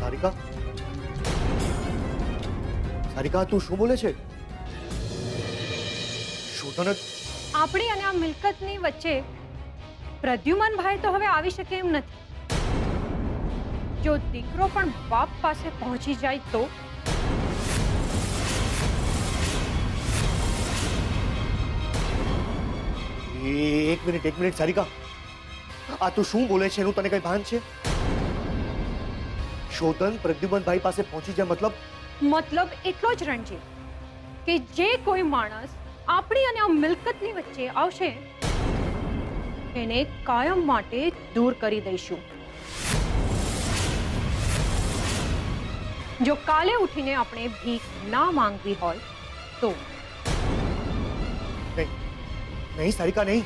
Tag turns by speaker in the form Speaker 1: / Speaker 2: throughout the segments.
Speaker 1: સારિકા, સારિકા તું શું બોલે છે? શોધન
Speaker 2: આપણી અને આ મિલકતની વચ્ચે પ્રદ્યુમનભાઈ તો હવે આવી શકે એમ નથી. જો દીકરો પણ બાપ પાસે પહોંચી જાય તો
Speaker 1: એક મિનિટ સારિકા, આ તું શું બોલે છે એનું તને કઈ ભાન છે? શોધન પ્રદ્યુમનભાઈ પાસે પહોંચી જાય
Speaker 2: મતલબ એટલો જ રણજીત કે જે કોઈ માણસ આપણી અને આ મિલકતની વચ્ચે આવશે એને કાયમ માટે દૂર કરી દઈશું. જો કાલે ઉઠીને આપણે ભીખ ના માંગવી હોય તો.
Speaker 1: નહીં સારિકા, નહીં.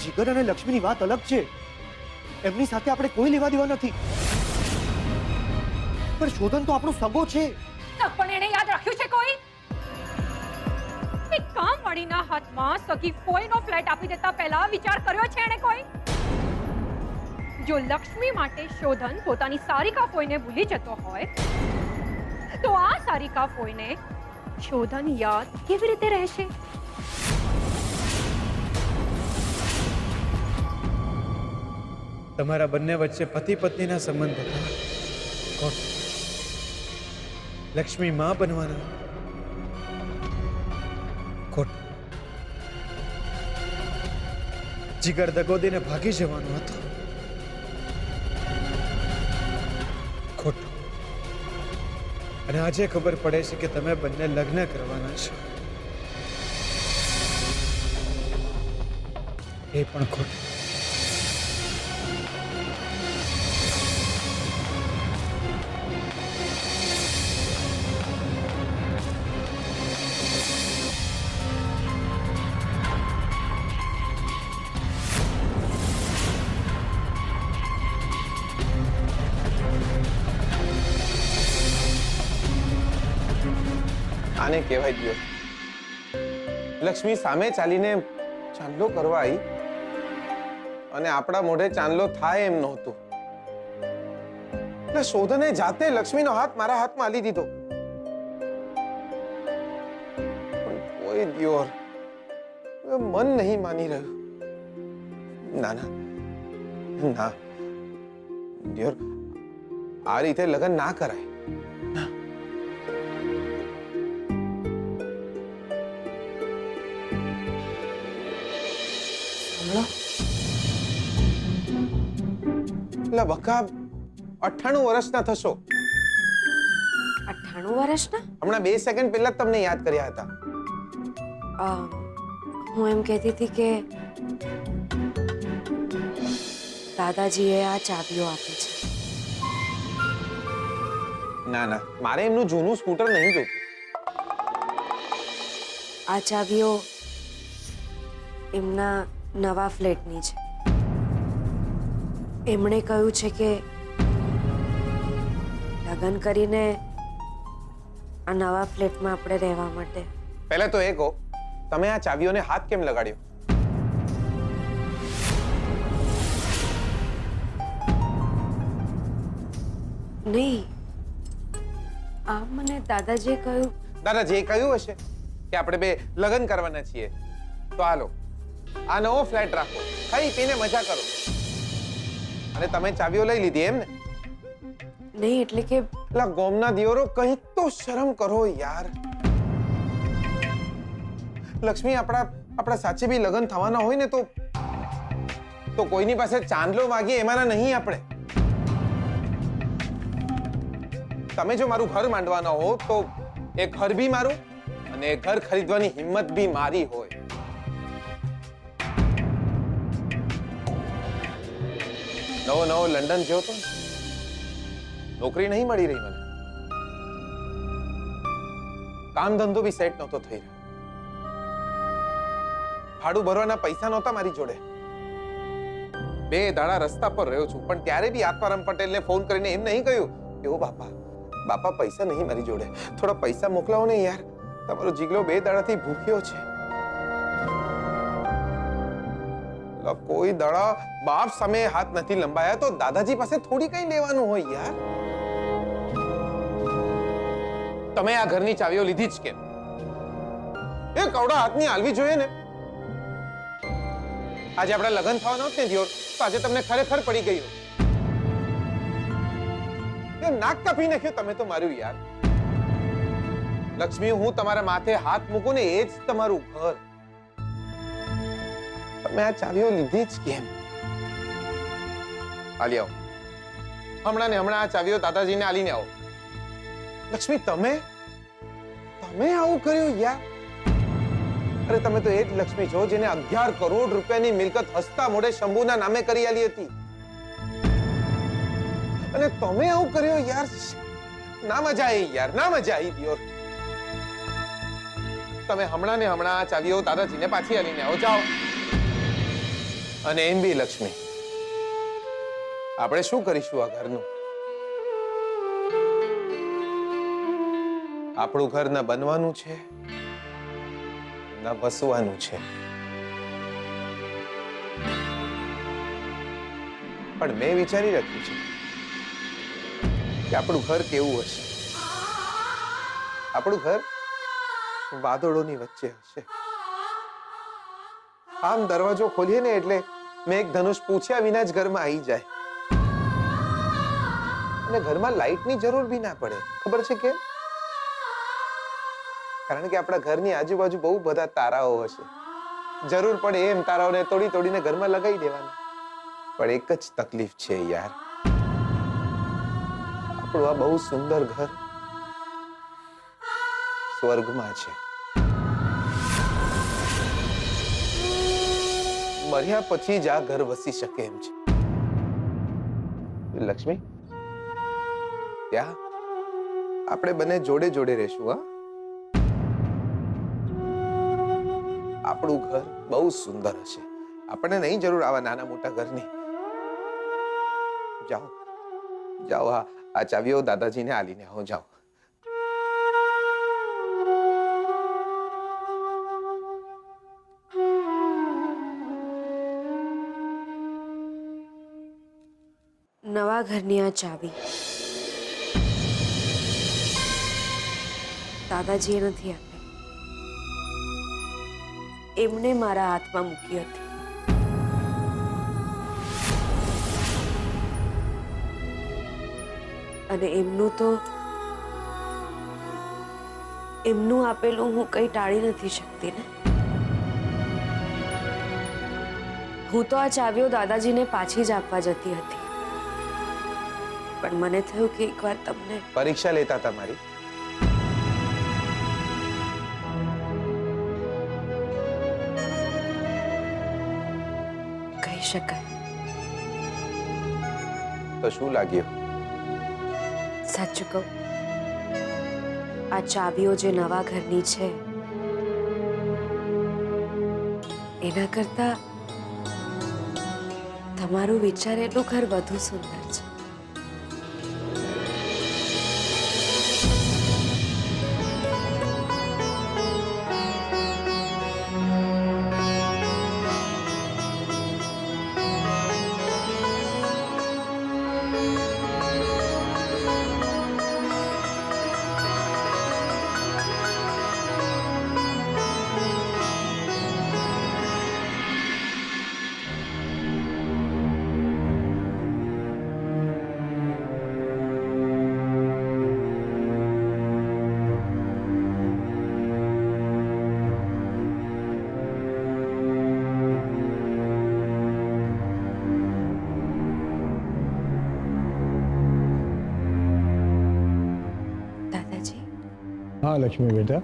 Speaker 1: જીગર અને લક્ષ્મીની વાત અલગ છે. એમની સાથે આપણે કોઈ લેવા દેવા નથી. પણ શોધન તો આપણો સગો છે.
Speaker 2: પણ એને યાદ રાખ્યું છે કોઈ? એક કામવાળીના હાથમાં સગી ફોઈનો ફ્લેટ આપી દેતા પહેલા વિચાર કર્યો છે એને કોઈ? જો લક્ષ્મી માટે શોધન પોતાની સારિકા ફોઈને ભૂલી જતો હોય તો આ સારિકા ફોઈને શોધન યાદ કેવી રીતે રહેશે?
Speaker 3: તમારા બંને વચ્ચે પતિ પત્નીના સંબંધ હતા. કોણ? લક્ષ્મી માં બનવાના. કોણ? જીગર દગો દઈને ભાગી જવાનો હતો. ખોટું. અને આજે ખબર પડે છે કે તમે બંને લગ્ન કરવાના છો. એ પણ ખોટું.
Speaker 4: આને કહેવાય ગયો લક્ષ્મી સામે ચાલીને ચાંદલો કરવા આવી અને આપણા મોઢે ચાંદલો થાય એમ નહોતું. એટલે શોધને જાતે લક્ષ્મીનો હાથ મારા હાથમાં આલી દીધો. પણ કોઈ દિયોર મન નહીં માની રહ્યું. ના ના ના દિયોર, આ રીતે લગ્ન ના કરાય. બકા 98 વર્ષના થશો.
Speaker 5: 98 વર્ષના?
Speaker 4: હમણાં 2 સેકન્ડ પહેલા જ તમને યાદ કર્યા હતા.
Speaker 5: હું એમ કહેતી હતી કે દાદાજીએ આ ચાવીઓ આપી છે.
Speaker 4: ના ના, મારે એમનું જૂનું સ્કૂટર નહીં જોતું.
Speaker 5: આ ચાવીઓ એમના નવા ફ્લેટની છે. એમણે કહ્યું છે કે લગ્ન કરીને આ નવા ફ્લેટમાં આપણે રહેવા માટે.
Speaker 4: પહેલા તો એ કહો, તમે આ ચાવીઓને હાથ કેમ લગાડ્યો?
Speaker 5: નહીં, આ મને દાદાજીએ કહ્યું.
Speaker 4: દાદા જે કહ્યું હશે કે આપણે બે લગ્ન કરવાના છીએ તો હાલો આ નવો ફ્લેટ રાખો, ખાઈ પીને મજા કરો. અને તમે ચાવીઓ લઈ લીધી એમ ને?
Speaker 5: નહીં એટલે કે
Speaker 4: પેલા ગોમના દિયોરો કંઈક તો શરમ કરો યાર. લક્ષ્મી આપણા સાચે બી લગ્ન થવાના હોય ને તો કોઈની પાસે ચાંદલો માગીએ એમાંના નહીં આપણે. તમે જો મારું ઘર માંડવાના હો તો એ ઘર બી મારું અને એ ઘર ખરીદવાની હિંમત બી મારી હોય. નવો લંડન જેવો તો નોકરી નહીં મળી રહી મને. કામ ધંધો બી સેટ નહોતો થઈ રહ્યો. ભાડું ભરવાના પૈસા નહોતા મારી જોડે. 2 દાડા રસ્તા પર રહ્યો છું પણ ત્યારે બી આત્મારામ પટેલને ફોન કરીને એમ નહીં કહ્યું કે ઓ બાપા પૈસા નહીં મારી જોડે, થોડા પૈસા મોકલાવો ને યાર, તમારો જીગલો 2 દાડાથી ભૂખ્યો છે. કોઈ દડા બાપ સામે હાથ નથી લંબાયા તો દાદાજી પાસે થોડી કઈ લેવાનું હોય યાર. તમે આ ઘરની ચાવીઓ લીધી જ કેમ? એ કવડા હાથની હાલવી જોઈએ ને. આજે આપણા લગ્ન થવાના હોત ને દિયોર, તો આજે તમને ખરેખર પડી ગયું. નાક કાપી નાખ્યું તમે તો મારું યાર. લક્ષ્મી, હું તમારા માથે હાથ મૂકું ને એ જ તમારું ઘર. તમે આ ચાવીઓ લીધી જ કેમ? આલી આવો. હમણાં ને હમણાં આ ચાવીઓ દાદાજીને આલીને આવો. લક્ષ્મી, તમે આવું કર્યું યાર? અરે તમે તો એ જ લક્ષ્મી છો જેને 11 કરોડ રૂપિયાની મિલકત હસતા મોઢે શંભુના નામે કરી આલી હતી. અને તમે આવું કર્યો યાર. ના મજા આવી યાર, ના મજા આવી દિયોર. તમે હમણાં ને હમણાં આ ચાવીઓ દાદાજીને પાછી આલીને આવો, જાઓ. અને એમ બી લક્ષ્મી, આપણે શું કરીશું આ ઘરનું? આપણું ઘર ના બનવાનું છે ના વસવાનું છે. પણ મેં વિચારી રાખ્યું છે કે આપણું ઘર કેવું હશે. આપણું ઘર વાદળોની વચ્ચે હશે. આમ દરવાજો ખોલીએ ને એટલે મેં એક ધનુષ પૂછ્યા વિના જ ઘરમાં આવી જાય. અને ઘરમાં લાઈટની જરૂર બી ના પડે. ખબર છે કેમ? કારણ કે આપણા ઘરની આજુબાજુ બહુ બધા તારાઓ હશે. જરૂર પડે એમ તારાઓને તોડી તોડીને ઘરમાં લગાવી દેવાના. પણ એક જ તકલીફ છે યાર, આપણું આ બહુ સુંદર ઘર સ્વર્ગમાં છે. મર્યા પછી જ આ ઘર વસી શકે એમ છે. લક્ષ્મી, ત્યાં આપણે બંને જોડે જોડે રહેશું. હા, આપણું ઘર બહુ સુંદર હશે. આપણને નહીં જરૂર આવા નાના મોટા ઘરની. જાઓ જાઓ, આ ચાવીઓ દાદાજીને આલીને આવો, જાઓ.
Speaker 5: નવા ઘરની આ ચાવી દાદાજીએ નથી આપી, એમને મારા હાથમાં મૂકી હતી. અને એમનું આપેલું હું કઈ ટાળી નથી શકતી ને. હું તો આ ચાવીઓ દાદાજીને પાછી જ આપવા જતી હતી, પણ મને થયું કે એકવાર તમને
Speaker 4: પરીક્ષા લેતા તમારી.
Speaker 5: કહી શકાય.
Speaker 4: તો શું લાગ્યું?
Speaker 5: સાચું કહું, આ ચાવીઓ જે નવા ઘરની છે એના કરતા તમારું વિચારેલું ઘર વધુ સુંદર છે.
Speaker 6: हाँ लक्ष्मी बेटा,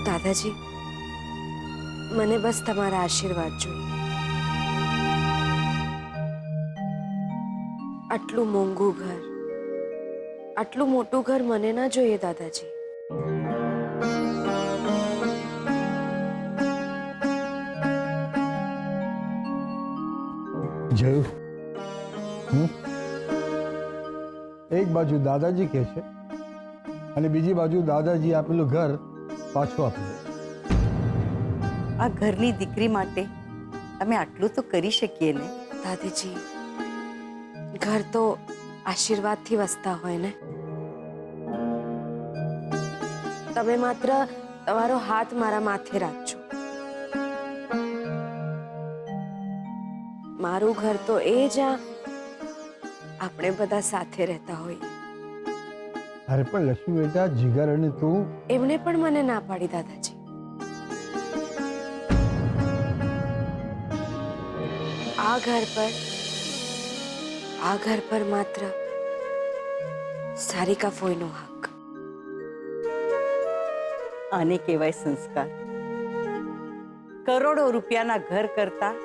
Speaker 5: દાદાજી, મને બસ તમારા આશીર્વાદ જોઈએ. આટલું મોંઘું ઘર, આટલું મોટું ઘર મને ના જોઈએ દાદાજી.
Speaker 6: જરૂર એક બાજુ દાદાજી કહે છે અને બીજી બાજુ દાદાજી આપેલું ઘર પાછું આપી દે.
Speaker 7: આ ઘરની દીકરી માટે અમે આટલું તો કરી શકીએ ને.
Speaker 5: દાદીજી, ઘર તો આશીર્વાદથી વસતા હોય ને. તમે માત્ર તમારો હાથ મારા માથે રાખજો. મારું ઘર તો એ જ્યાં આપણે બધા સાથે રહેતા હોઈએ.
Speaker 6: અરે પણ લક્ષ્મી બેટા, જીગર અને તું
Speaker 5: એમને પણ મને ના પાડી દાદાજી. આ ઘર પર માત્ર સારિકા ફોઈનો હક.
Speaker 7: આને કહેવાય સંસ્કાર. કરોડો રૂપિયાના ઘર કરતા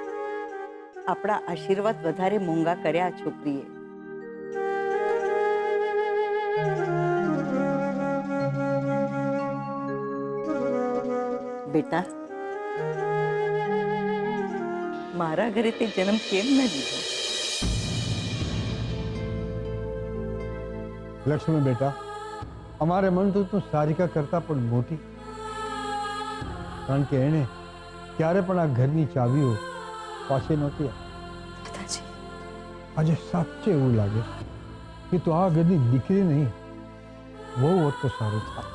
Speaker 7: આપણા આશીર્વાદ વધારે મોંઘા કર્યા આ છોકરીએ. બેટા, મારા ઘરે તે જન્મ કેમ ન લીધો?
Speaker 6: લક્ષ્મી બેટા, અમારે મનતું તું સારિકા કરતા પણ મોટી, કારણ કે એણે ક્યારે પણ આ ઘરની ચાવીઓ પાછી નહોતી આપી.
Speaker 5: દાદાજી,
Speaker 6: આજે સાચે એવું લાગે કે તું આ ઘરની દીકરી નહીં, બહુ હોત તો સારું થાય.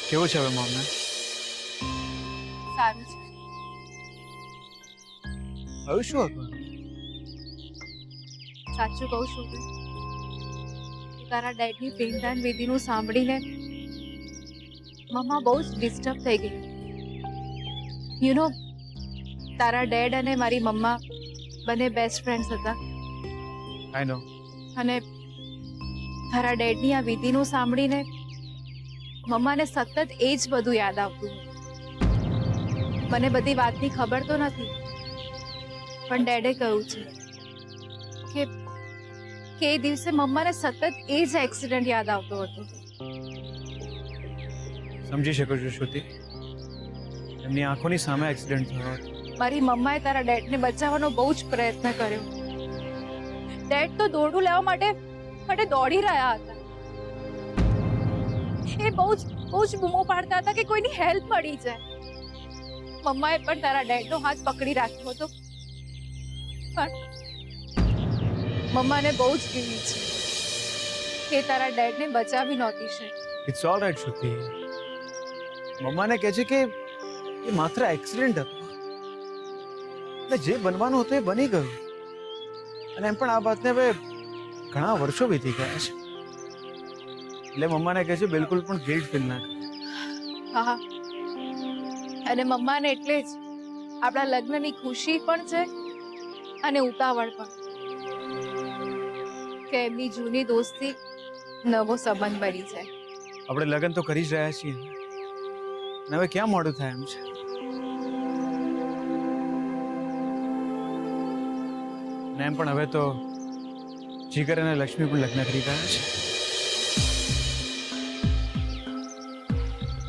Speaker 3: કેવું છે હવે મામને?
Speaker 2: સારું છે.
Speaker 3: હવે શું હતું?
Speaker 2: સાચું કહું છું તો તારા ડેડની પિંડદાન વિધિનું સાંભળીને મમ્મા બહુ જ ડિસ્ટર્બ થઈ ગઈ. યુ નો, તારા ડેડ અને મારી મમ્મા બંને બેસ્ટ ફ્રેન્ડ્સ હતા.
Speaker 3: આઈ નો.
Speaker 2: અને તારા ડેડની આ વિધિનું સાંભળીને મમ્માને સતત એ જ બધું યાદ આવતું. મને બધી વાતની ખબર તો નથી, પણ ડેડે કહ્યું છે કે એ દિવસે મમ્માને સતત એ જ એક્સિડન્ટ યાદ આવતો હતો.
Speaker 3: સમજી શકું છું શ્રુતિ, એમની આંખોની સામે એક્સિડન્ટ થયો હતો.
Speaker 2: મારી મમ્માએ તારા ડેડને બચાવવાનો બહુ જ પ્રયત્ન કર્યો. ડેડ તો દોરડું લેવા માટે દોડી રહ્યા હતા. એ બહુ જ બૂમો પાડતા હતા કે કોઈની હેલ્પ મળી જાય. મમ્માએ પણ તારા ડેડનો હાથ પકડી રાખ્યો હતો, પણ મમ્માને બહુ જ ગમી છે કે તારા ડેડને બચાવી નહોતી શકી.
Speaker 3: ઇટ્સ ઓલ રાઈટ શ્રુતિ. મમ્માને કહે છે કે એ માત્ર એક્સિડન્ટ હતો, એટલે જે બનવાનું હતું એ બની ગયું. અને એમ પણ આ વાતને હવે ઘણા વર્ષો વીતી ગયા છે, એટલે મમ્માને કહે છે બિલકુલ પણ ગિલ્ટ ફીલ ના કરે.
Speaker 2: હા, અને મમ્માને એટલે જ આપણા લગ્નની ખુશી પણ છે અને ઉતાવળ પણ કે એમની જૂની દોસ્તી નવો સંબંધ બની જાય.
Speaker 3: આપણે લગ્ન તો કરી જ રહ્યા છીએ, અને હવે ક્યાં મોડું થાય એમ છે. ને એમ પણ હવે તો જીગર અને લક્ષ્મી પણ લગ્ન કરી રહ્યા છે.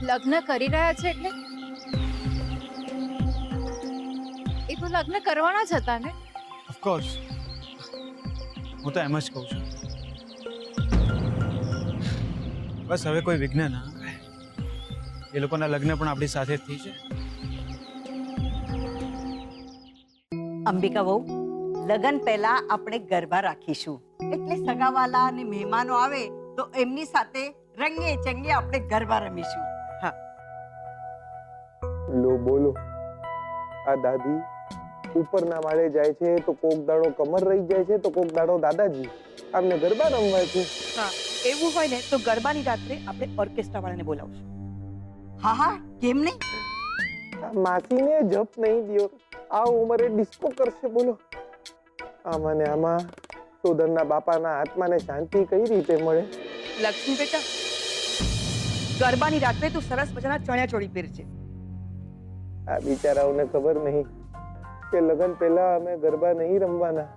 Speaker 2: લગ્ન કરી રહ્યા છે એટલે એ તો લગ્ન કરવાના જ હતા ને.
Speaker 3: ઓફકોર્સ, હું તો એમ જ કહું છું. બસ હવે કોઈ વિઘ્ન ના આવે. એ લોકોના લગ્ન પણ આપણી સાથે જ થઈ છે.
Speaker 7: અંબિકા વહુ, લગ્ન પહેલા આપણે ગરબા રાખીશું, એટલે સગાવાલા અને મહેમાનો આવે તો એમની સાથે રંગે ચંગે આપણે ગરબા રમીશું. હા,
Speaker 4: લો બોલો, આ દાદી ઉપરના માળે જાય છે તો કોક દાડો કમર રહી જાય છે તો કોક દાડો દાદાજી આમને ગરબા રમવા છે.
Speaker 8: હા, એવું હોય ને તો ગરબાની રાત્રે આપણે ઓર્કેસ્ટ્રા વાળાને બોલાવશું.
Speaker 7: હા હા, કેમ નહીં?
Speaker 4: આ માસીને જપ નહીં દ્યો, આ ઉંમરે ડિસ્કો કરશે બોલો. આમાં ને આમાં સોદરના બાપાના આત્માને શાંતિ કઈ રીતે મળે?
Speaker 8: લક્ષ્મી બેટા, ગરબાની રાત્રે તું સરસ મજાના ચણિયા ચોળી પહેરજે.
Speaker 4: આ બિચારાઓને ખબર નહીં કે લગ્ન પહેલા અમે ગરબા નહીં રમવાના,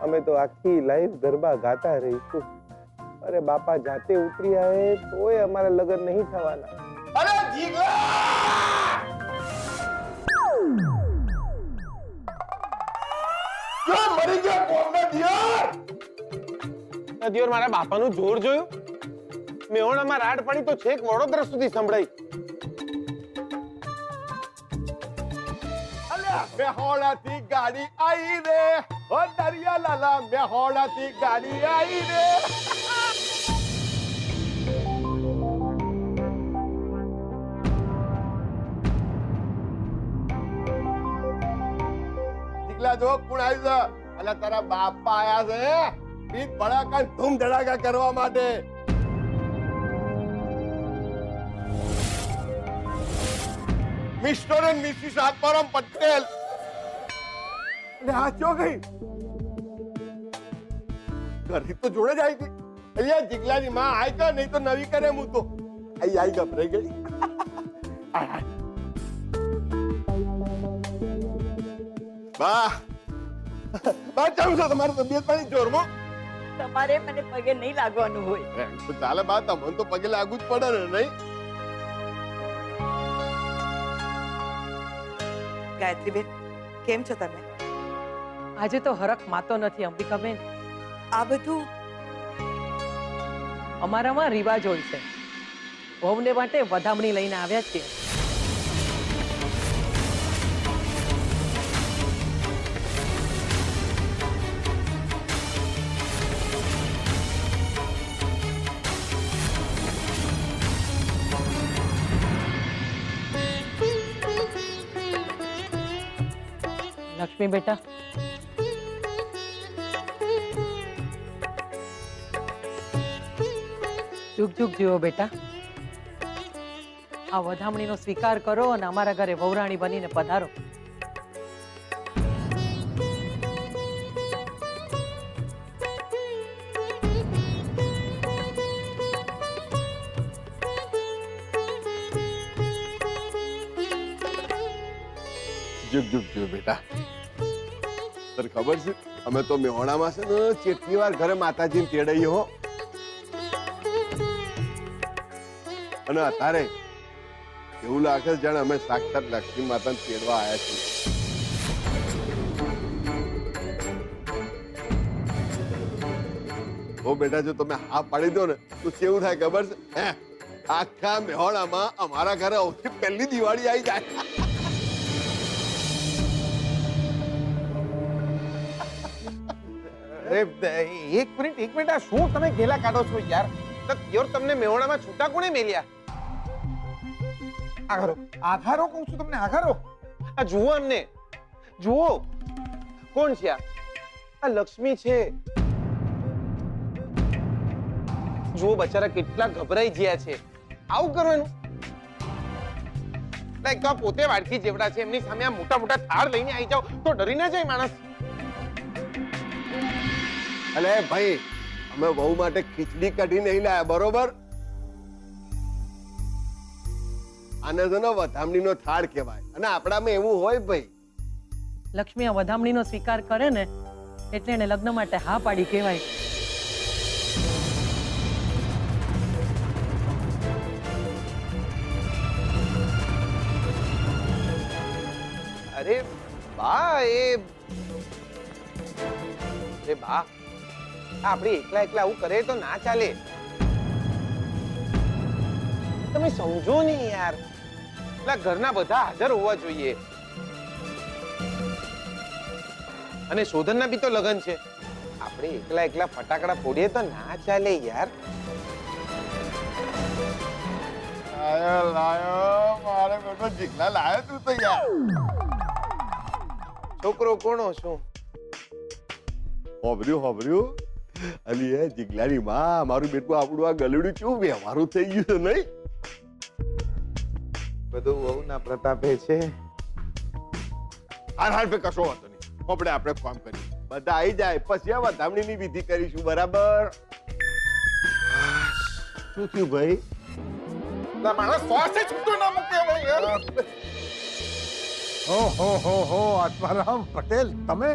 Speaker 4: અમે તો આખી લાઈફ ગરબા ગાતા રહીશું. અરે બાપા જાતે ઉતરી આવે તોય અમારા લગ્ન નહીં થવાના. અરે જીગલા! ક્યાં મરી ગયા કોમના દિયોર? દિયોર મારા બાપાનું જોર જોયું. મેહોણામાં રાડ પડી તો છેક વડોદરા સુધી સંભળાઈ.
Speaker 9: મેહોણાથી ગાડી આઈ રે, ઓ દરિયા લાલા, મેહોણાથી ગાડી આઈ રે. દીકલા જો કોણ આવ્યું છે? અલા તારા બાપા આયા છે બીજ ભડાકા ધૂમ ધડાકા કરવા માટે. Mr and Mrs Atmaram Patel. અને આ ક્યો ગઈ? ઘરથી તો જોડે જ આવી હતી. અહીંયા જીગલાની માં આય કે નહીં તો નવી કરે હું તો અહીં આઈ ગભરાઈ ગઈ. બા બા કેમ છો? તમારી તબિયત પાણી જોરમાં?
Speaker 7: તમારે મને પગે નહીં લાગવાનું હોય.
Speaker 9: તો ચાલે બા, તમને તો પગે લાગુ જ પડે ને, નહીં?
Speaker 8: ગાયત્રીબેન, કેમ છો તમે?
Speaker 10: આજે તો હરખ માતો નથી અંબિકાબેન.
Speaker 8: આ બધું
Speaker 10: અમારામાં રિવાજ હોય છે. વહુને માટે વધામણી લઈને આવ્યા છીએ. લક્ષ્મી બેટા, જુગ જુગ જીવો બેટા. આ વધામણીનો સ્વીકાર કરો અને અમારા ઘરે વહુરાણી બનીને પધારો.
Speaker 9: જુગ જુગ જો બેટા. તને ખબર છે અમે તો મેહોણામાં છે ને કેટલી વાર ઘરે માતાજીને તેડાઈએ હો. અને અત્યારે એવું લાગે છે જાણે અમે સાક્ષાત લક્ષ્મી માતાને તેડવા આવ્યા છીએ. ઓ બેટા, જો તમે હા પાડી દો ને તો કેવું થાય ખબર છે? હે, આખા મેહોણામાં અમારા ઘરે સૌથી પહેલી દિવાળી આવી જાય.
Speaker 4: અરે એક મિનિટ, આ શું તમે ગેલા કાઢો છો યાર? તો યાર તમને મેહોણામાં છૂટા કોણે મેલ્યા? આઘારો કહું છું તમને, આઘારો. આ જુઓ અમને, જુઓ કોણ છે આ લક્ષ્મી છે. જુઓ બચારા કેટલા ગભરાઈ ગયા છે. આવું કરવાનું? લાઈક તો પોતે વાડકી જેવડા છે, એમની સામે આ મોટા મોટા થાળ લઈને આવી જાવ તો ડરી ના જાય માણસ.
Speaker 9: અલે ભાઈ, અમે વહુ માટે ખીચડી કઢી નહીં લાયા, બરોબર? આને છે ને વધામણીનો થાળ કહેવાય. અને આપણામાં એવું હોય ભાઈ.
Speaker 10: લક્ષ્મી આ વધામણીનો સ્વીકાર કરે ને એટલે એને લગ્ન માટે હા પાડી કહેવાય.
Speaker 4: અરે બા, એ બા, આપણે એકલા એકલા આવું કરે તો ના ચાલે. તમે સમજો નહીં યાર, એટલે ઘરના બધા હાજર હોવા જોઈએ. અને શોધનના બી તો લગન છે. આપણે એકલા એકલા ફટાકડા ફોડીએ તો ના ચાલે યાર.
Speaker 9: લાયો મારે બેટો જીગલા લાયો તું તો યાર.
Speaker 4: છોકરો કોણો શું?
Speaker 9: હોભર્યું અલી એ જીગલાની માં, મારું બેટું આપણું આ ગલુડું કેવું વ્યવહારું થઈ ગયું છે નહીં?
Speaker 4: બધું વહુના પ્રતાપે છે.
Speaker 9: હાર પે કશો વાંધો નહીં. આપણે કામ કરીએ, બધા આવી જાય પછી આ વધામણીની વિધિ કરીશું, બરાબર? શું થયું ભાઈ?
Speaker 4: માણસ શ્વાસ છૂટો ના મૂકે હવે યાર.
Speaker 6: ઓહો હો આત્મારામ પટેલ, તમે